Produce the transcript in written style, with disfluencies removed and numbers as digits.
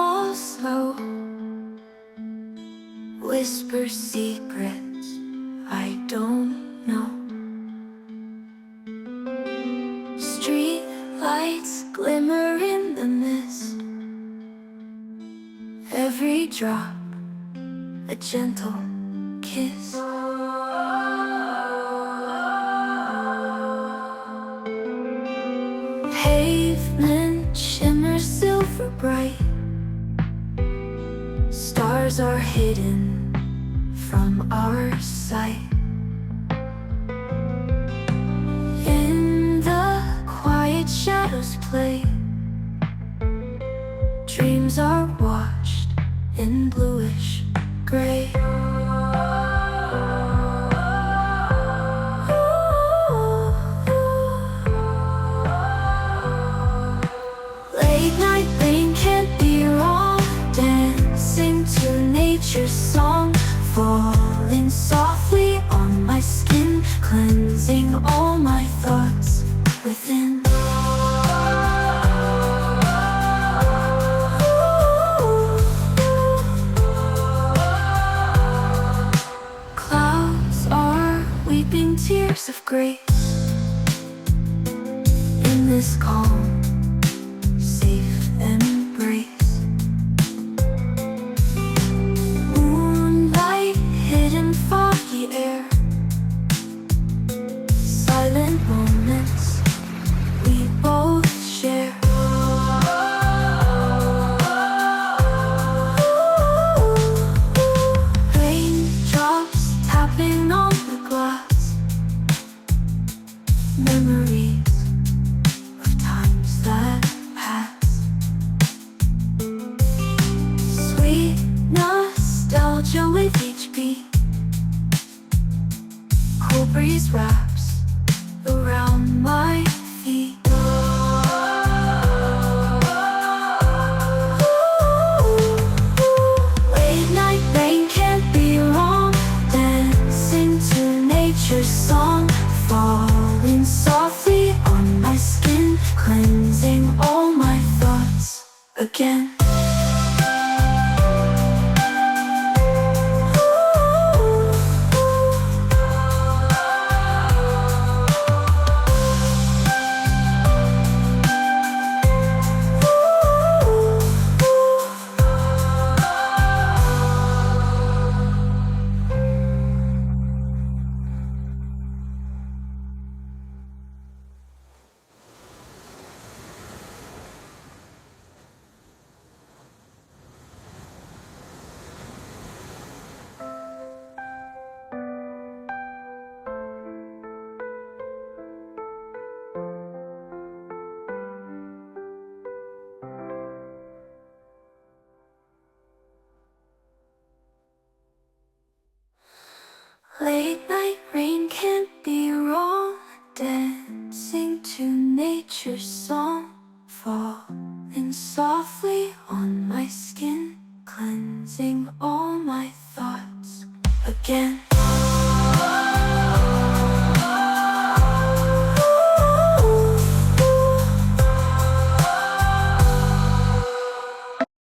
fall slow, whisper secrets I don't know. Street lights glimmer in the mist, every drop a gentle kiss. Pavement shimmers silver bright, stars are hidden from our sight. In the quiet shadows play, dreams are watched in bluish gray. Late night rain can't be wrong, dancing to nature's song, falling softly on my skin, cleansing all my thoughts within. Clouds are weeping tears of grace in this calm, safe embrace. Moonlight hidden foggy air, silent moments we both share. Raindrops tapping on the glass, memories of times that pass. Sweet nostalgia with each beat, cool breeze wraps around my feet. Late night rain can't be wrong, dancing to nature's song, falling softly on my skin, cleansing all my thoughts again. Late night rain can't be wrong, dancing to nature's song,